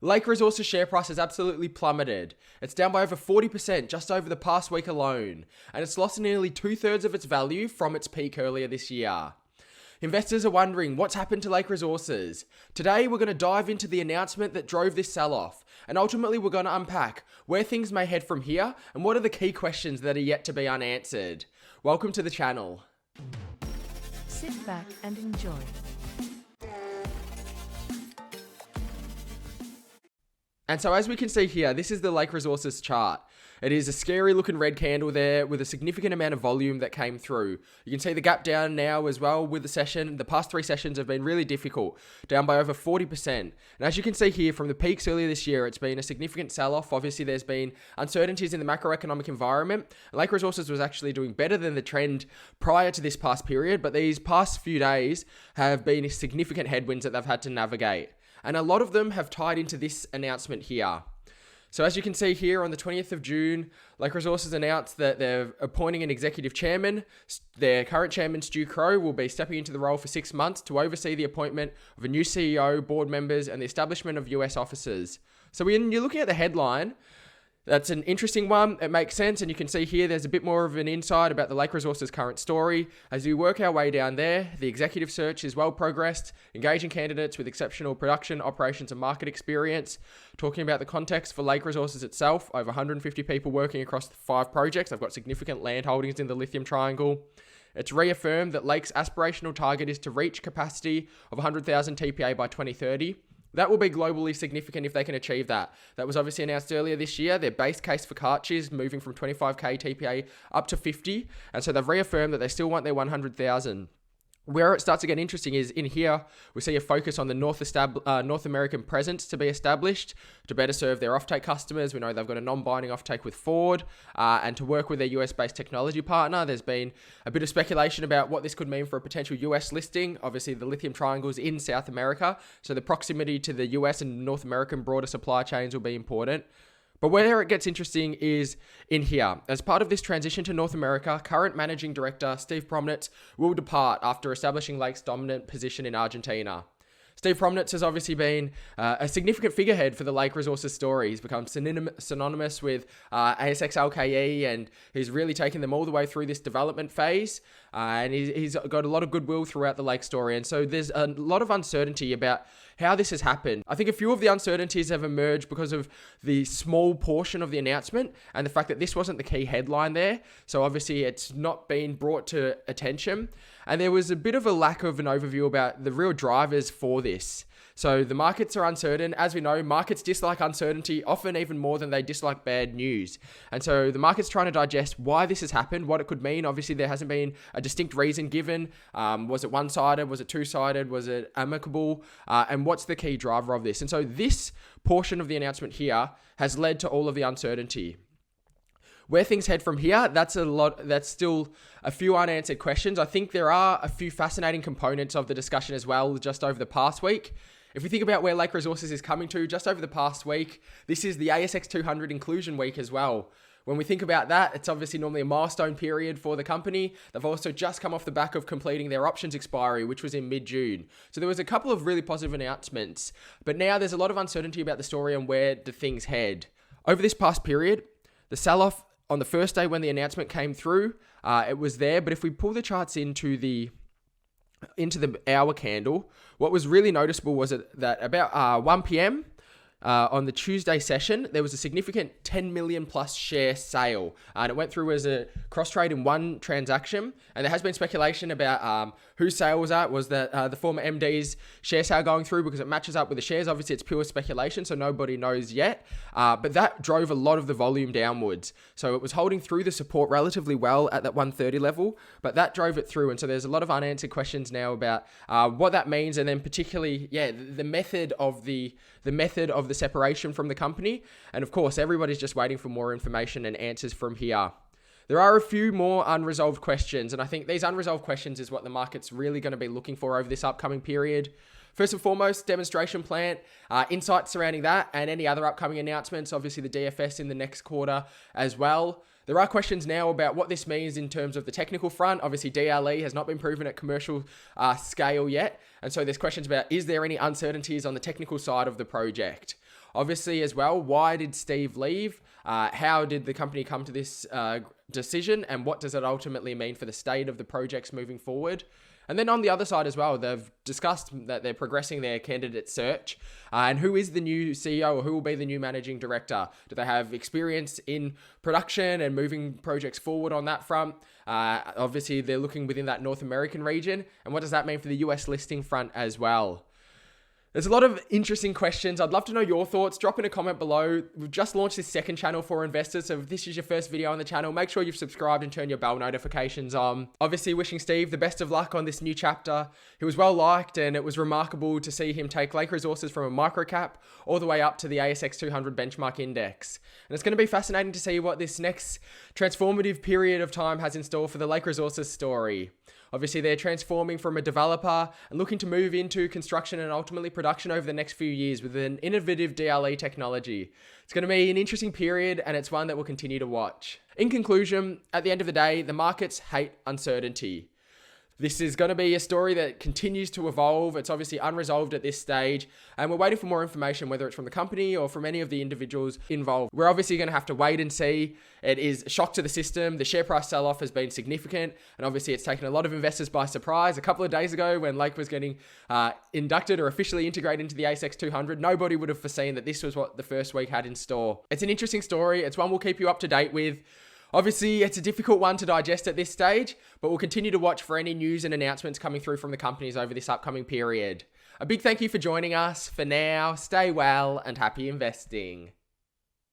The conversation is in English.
Lake Resources share price has absolutely plummeted. It's down by over 40% just over the past week alone, and it's lost nearly 2/3 of its value from its peak earlier this year. Investors are wondering what's happened to Lake Resources. Today, we're going to dive into the announcement that drove this sell-off, and ultimately we're going to unpack where things may head from here and what are the key questions that are yet to be unanswered. Welcome to the channel. Sit back and enjoy. And so as we can see here, this is the Lake Resources chart. It is a scary looking red candle there with a significant amount of volume that came through. You can see the gap down now as well with the session. The past 3 sessions have been really difficult, down by over 40%. And as you can see here from the peaks earlier this year, it's been a significant sell-off. Obviously, there's been uncertainties in the macroeconomic environment. Lake Resources was actually doing better than the trend prior to this past period, but these past few days have been significant headwinds that they've had to navigate. And a lot of them have tied into this announcement here. So as you can see here on the 20th of June, Lake Resources announced that they're appointing an executive chairman. Their current chairman, Stu Crow, will be stepping into the role for 6 months to oversee the appointment of a new CEO, board members, and the establishment of US offices. So when you're looking at the headline, that's an interesting one. It makes sense. And you can see here, there's a bit more of an insight about the Lake Resources current story. As we work our way down there, the executive search is well progressed, engaging candidates with exceptional production, operations, and market experience. Talking about the context for Lake Resources itself, over 150 people working across 5 projects. They've got significant land holdings in the lithium triangle. It's reaffirmed that Lake's aspirational target is to reach capacity of 100,000 TPA by 2030. That will be globally significant if they can achieve that. That was obviously announced earlier this year. Their base case for Kachi is moving from 25k TPA up to 50. And so they've reaffirmed that they still want their 100,000. Where it starts to get interesting is in here, we see a focus on the North American presence to be established to better serve their offtake customers. We know they've got a non-binding offtake with Ford and to work with their US-based technology partner. There's been a bit of speculation about what this could mean for a potential US listing. Obviously, the lithium triangle is in South America, so the proximity to the US and North American broader supply chains will be important. But where it gets interesting is in here. As part of this transition to North America, current managing director Steve Promnitz will depart after establishing Lake's dominant position in Argentina. Steve Promnitz has obviously been a significant figurehead for the Lake Resources story. He's become synonymous with ASX LKE, and he's really taken them all the way through this development phase. And he's got a lot of goodwill throughout the Lake story. And so there's a lot of uncertainty about how this has happened. I think a few of the uncertainties have emerged because of the small portion of the announcement and the fact that this wasn't the key headline there. So obviously it's not been brought to attention. And there was a bit of a lack of an overview about the real drivers for this. So the markets are uncertain. As we know, markets dislike uncertainty often even more than they dislike bad news. And so the market's trying to digest why this has happened, what it could mean. Obviously, there hasn't been a distinct reason given. Was it one-sided? Was it two-sided? Was it amicable? And what's the key driver of this? And so this portion of the announcement here has led to all of the uncertainty. Where things head from here, that's still a few unanswered questions. I think there are a few fascinating components of the discussion as well just over the past week. If we think about where Lake Resources is coming to just over the past week, this is the ASX 200 inclusion week as well. When we think about that, it's obviously normally a milestone period for the company. They've also just come off the back of completing their options expiry, which was in mid-June. So there was a couple of really positive announcements, but now there's a lot of uncertainty about the story and where do things head. Over this past period, the sell-off on the first day when the announcement came through, it was there. But if we pull the charts into the hour candle, what was really noticeable was that about 1 p.m. On the Tuesday session, there was a significant 10 million plus share sale, and it went through as a cross trade in one transaction. And there has been speculation about whose sale was that. Was that the former MD's share sale going through because it matches up with the shares? Obviously, it's pure speculation, so nobody knows yet. But that drove a lot of the volume downwards. So it was holding through the support relatively well at that 130 level, but that drove it through. And so there's a lot of unanswered questions now about what that means, and then particularly, the method of the separation from the company. And of course, everybody's just waiting for more information and answers from here. There are a few more unresolved questions, and I think these unresolved questions is what the market's really going to be looking for over this upcoming period. First and foremost, demonstration plant, insights surrounding that, and any other upcoming announcements, obviously the DFS in the next quarter as well. There are questions now about what this means in terms of the technical front. Obviously, DLE has not been proven at commercial scale yet. And so there's questions about, is there any uncertainties on the technical side of the project? Obviously as well, why did Steve leave? How did the company come to this decision, and what does it ultimately mean for the state of the projects moving forward? And then on the other side as well, they've discussed that they're progressing their candidate search. And who is the new CEO, or who will be the new managing director? Do they have experience in production and moving projects forward on that front? Obviously, they're looking within that North American region. And what does that mean for the US listing front as well? There's a lot of interesting questions. I'd love to know your thoughts. Drop in a comment below. We've just launched this second channel for investors. So if this is your first video on the channel, make sure you've subscribed and turn your bell notifications on. Obviously, wishing Steve the best of luck on this new chapter. He was well liked, and it was remarkable to see him take Lake Resources from a microcap all the way up to the ASX 200 benchmark index. And it's going to be fascinating to see what this next transformative period of time has in store for the Lake Resources story. Obviously, they're transforming from a developer and looking to move into construction and ultimately production over the next few years with an innovative DLE technology. It's going to be an interesting period, and it's one that we'll continue to watch. In conclusion, at the end of the day, the markets hate uncertainty. This is going to be a story that continues to evolve. It's obviously unresolved at this stage, and we're waiting for more information, whether it's from the company or from any of the individuals involved. We're obviously going to have to wait and see. It is a shock to the system. The share price sell-off has been significant, and obviously it's taken a lot of investors by surprise. A couple of days ago, when Lake was getting inducted or officially integrated into the ASX 200, nobody would have foreseen that this was what the first week had in store. It's an interesting story. It's one we'll keep you up to date with. Obviously, it's a difficult one to digest at this stage, but we'll continue to watch for any news and announcements coming through from the companies over this upcoming period. A big thank you for joining us. For now, stay well and happy investing.